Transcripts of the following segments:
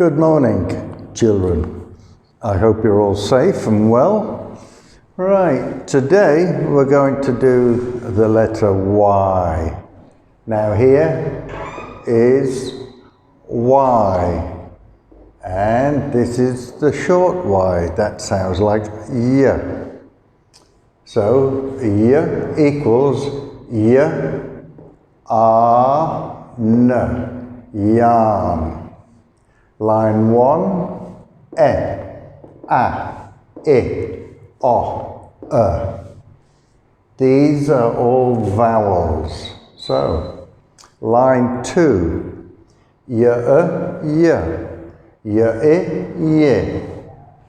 Good morning, children. I hope you're all safe and well. Right, today we're going to do the letter Y. Now here is Y, and this is the short Y. That sounds like Y. So Y equals Y, A, N, yarn. Line 1, E, A, I, O, These are all vowels. So, line 2, Y, Y, Y, Y,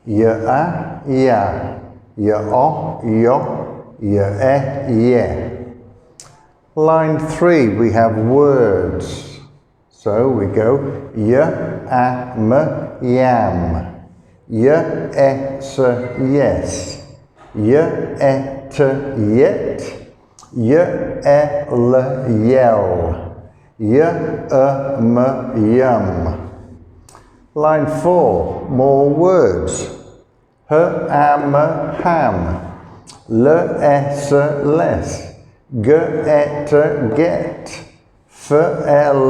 Y, A, Ya, Y, O, Yo, Y, Ye. Line 3, we have words. So we go am, yam, yes, yes, yet, yet, yell, yum. Line 4, more words. Ham, less, get. Fell,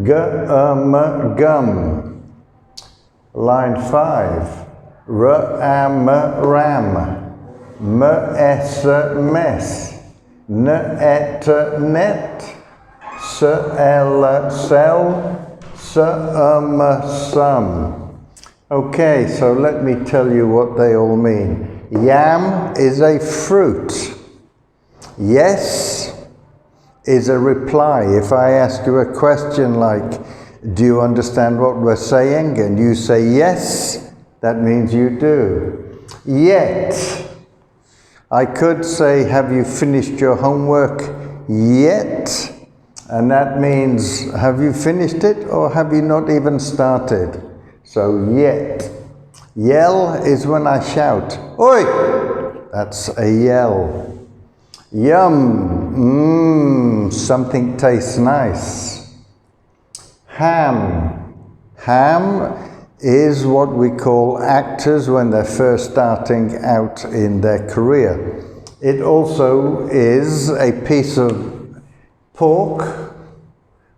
gum. Line 5, ram, mess, net, sell, sum. Okay, so let me tell you what they all mean. Yam is a fruit. Yes is a reply. If I ask you a question like, do you understand what we're saying? And you say yes, that means you do. Yet, I could say, have you finished your homework yet? And that means, have you finished it or have you not even started? So yet. Yell is when I shout, oi! That's a yell. Yum, something tastes nice. Ham is what we call actors when they're first starting out in their career. It also is a piece of pork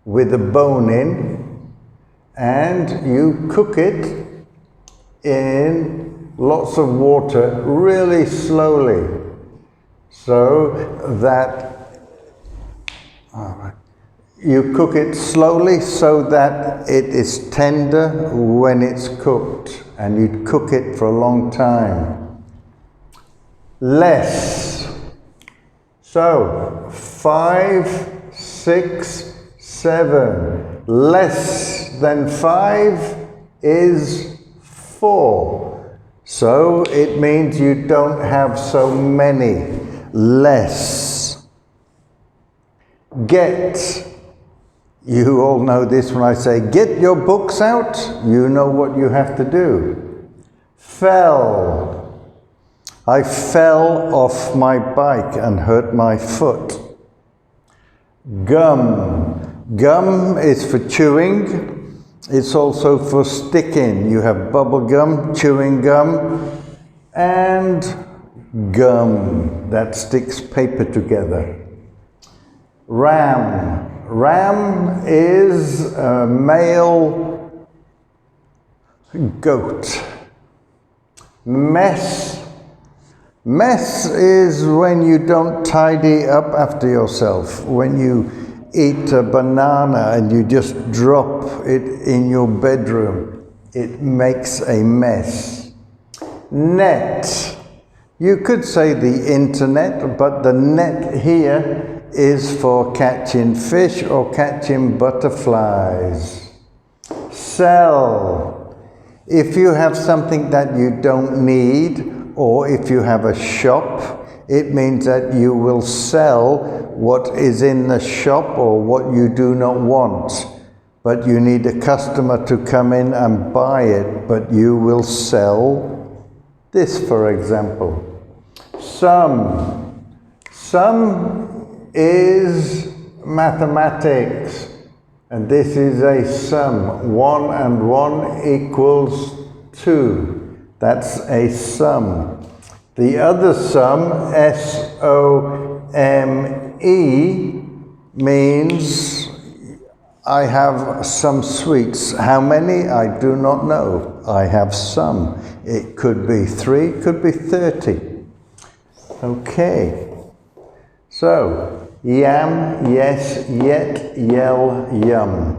with a bone in, and you cook it in lots of water really slowly. So that you cook it slowly so that it is tender when it's cooked, and you cook it for a long time. Less. So 5, 6, 7. Less than 5 is 4. So it means you don't have so many. Less. Get. You all know this when I say, get your books out. You know what you have to do. Fell. I fell off my bike and hurt my foot. Gum. Gum is for chewing. It's also for sticking. You have bubble gum, chewing gum, and gum that sticks paper together. Ram. Ram is a male goat. Mess. Mess is when you don't tidy up after yourself. When you eat a banana and you just drop it in your bedroom, it makes a mess. Net. You could say the internet, but the net here is for catching fish or catching butterflies. Sell. If you have something that you don't need, or if you have a shop, it means that you will sell what is in the shop or what you do not want. But you need a customer to come in and buy it, but you will sell this, for example. Sum is mathematics. And this is a sum. 1 and 1 equals 2. That's a sum. The other sum, S-O-M-E, means I have some sweets. How many? I do not know. I have some. It could be 3, could be 30. Okay. So, yam, yes, yet, yell, yum.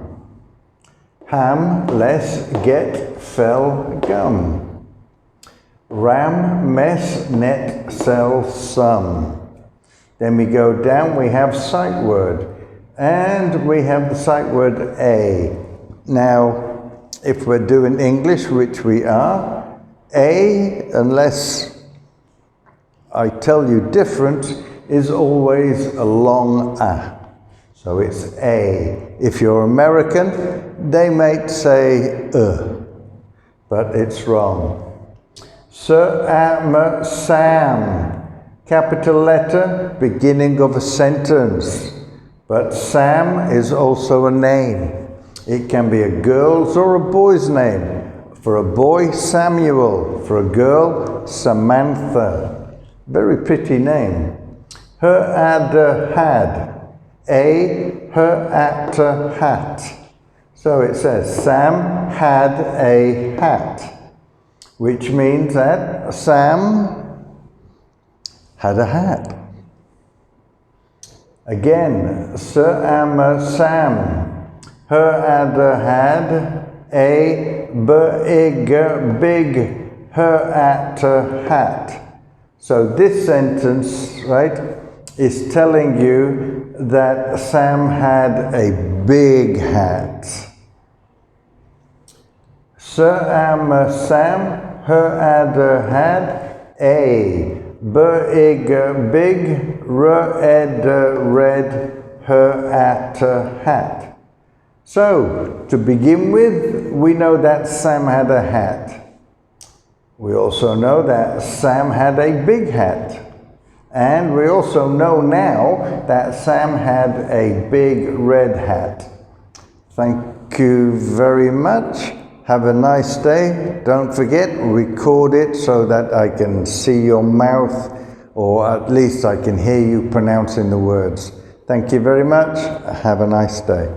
Ham, less, get, fell, gum. Ram, mess, net, sell, sum. Then we go down, we have sight word. And we have the sight word a. Now, if we're doing English, which we are, a, unless I tell you different, is always a long a. So it's a. If you're American, they might say but it's wrong. Sir, am, Sam. Capital letter, beginning of a sentence. But Sam is also a name. It can be a girl's or a boy's name. For a boy, Samuel. For a girl, Samantha. Very pretty name. Her ad had. A, her at hat. So it says, Sam had a hat. Which means that Sam had a hat. Again, Sir am Sam. Her ad had a big her at hat. So this sentence, right, is telling you that Sam had a big hat. Sir am Sam. Her ad had a big red her at hat. So, to begin with, we know that Sam had a hat. We also know that Sam had a big hat. And we also know now that Sam had a big red hat. Thank you very much. Have a nice day. Don't forget, record it so that I can see your mouth, or at least I can hear you pronouncing the words. Thank you very much. Have a nice day.